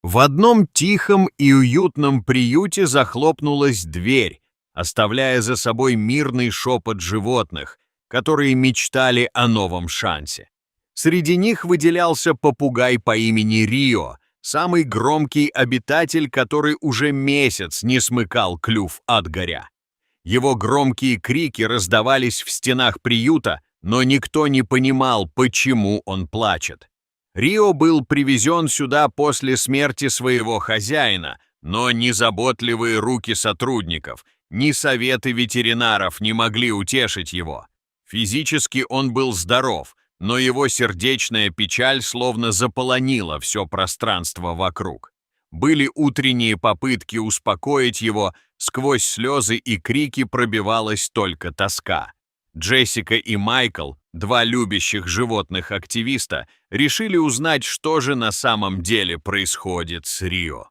В одном тихом и уютном приюте захлопнулась дверь, оставляя за собой мирный шепот животных, которые мечтали о новом шансе. Среди них выделялся попугай по имени Рио, самый громкий обитатель, который уже месяц не смыкал клюв от горя. Его громкие крики раздавались в стенах приюта, но никто не понимал, почему он плачет. Рио был привезен сюда после смерти своего хозяина, но ни заботливые руки сотрудников, ни советы ветеринаров не могли утешить его. Физически он был здоров, но его сердечная печаль словно заполонила все пространство вокруг. Были утренние попытки успокоить его, сквозь слезы и крики пробивалась только тоска. Джессика и Майкл, два любящих животных активиста, решили узнать, что же на самом деле происходит с Рио.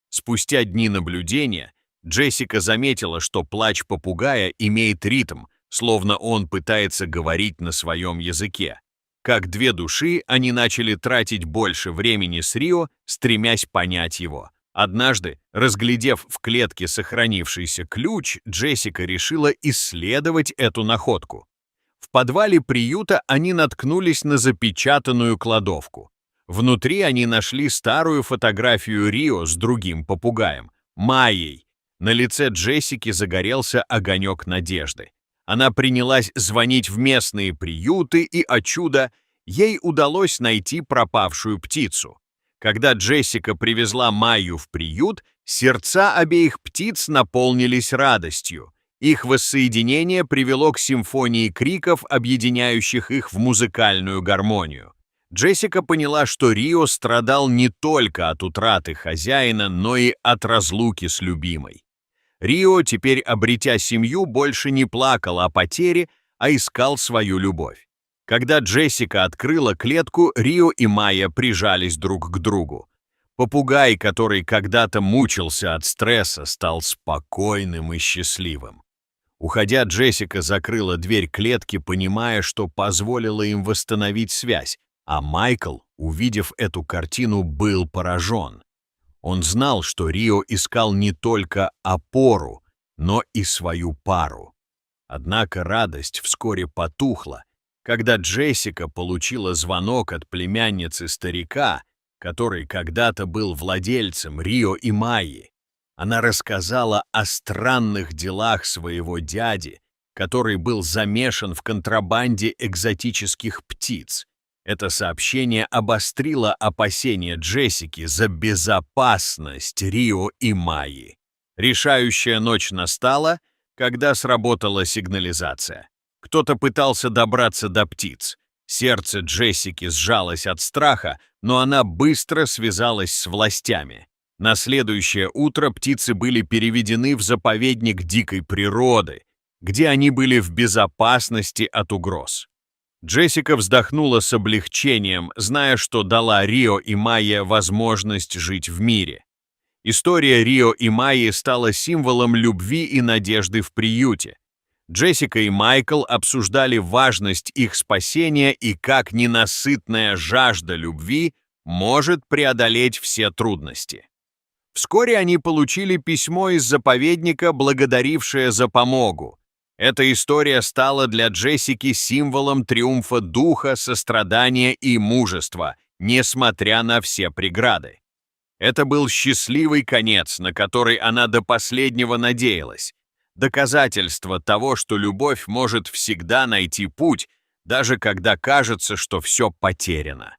Спустя дни наблюдения Джессика заметила, что плач попугая имеет ритм, словно он пытается говорить на своем языке. Как две души, они начали тратить больше времени с Рио, стремясь понять его. Однажды, разглядев в клетке сохранившийся ключ, Джессика решила исследовать эту находку. В подвале приюта они наткнулись на запечатанную кладовку. Внутри они нашли старую фотографию Рио с другим попугаем, Майей. На лице Джессики загорелся огонек надежды. Она принялась звонить в местные приюты, и, о чудо, ей удалось найти пропавшую птицу. Когда Джессика привезла Майю в приют, сердца обеих птиц наполнились радостью. Их воссоединение привело к симфонии криков, объединяющих их в музыкальную гармонию. Джессика поняла, что Рио страдал не только от утраты хозяина, но и от разлуки с любимой. Рио, теперь обретя семью, больше не плакал о потере, а искал свою любовь. Когда Джессика открыла клетку, Рио и Майя прижались друг к другу. Попугай, который когда-то мучился от стресса, стал спокойным и счастливым. Уходя, Джессика закрыла дверь клетки, понимая, что позволила им восстановить связь, а Майкл, увидев эту картину, был поражен. Он знал, что Рио искал не только опору, но и свою пару. Однако радость вскоре потухла, когда Джессика получила звонок от племянницы старика, который когда-то был владельцем Рио и Майи. Она рассказала о странных делах своего дяди, который был замешан в контрабанде экзотических птиц. Это сообщение обострило опасения Джессики за безопасность Рио и Майи. Решающая ночь настала, когда сработала сигнализация. Кто-то пытался добраться до птиц. Сердце Джессики сжалось от страха, но она быстро связалась с властями. На следующее утро птицы были переведены в заповедник дикой природы, где они были в безопасности от угроз. Джессика вздохнула с облегчением, зная, что дала Рио и Майе возможность жить в мире. История Рио и Майи стала символом любви и надежды в приюте. Джессика и Майкл обсуждали важность их спасения и как ненасытная жажда любви может преодолеть все трудности. Вскоре они получили письмо из заповедника, благодарившее за помогу. Эта история стала для Джессики символом триумфа духа, сострадания и мужества, несмотря на все преграды. Это был счастливый конец, на который она до последнего надеялась. Доказательство того, что любовь может всегда найти путь, даже когда кажется, что все потеряно.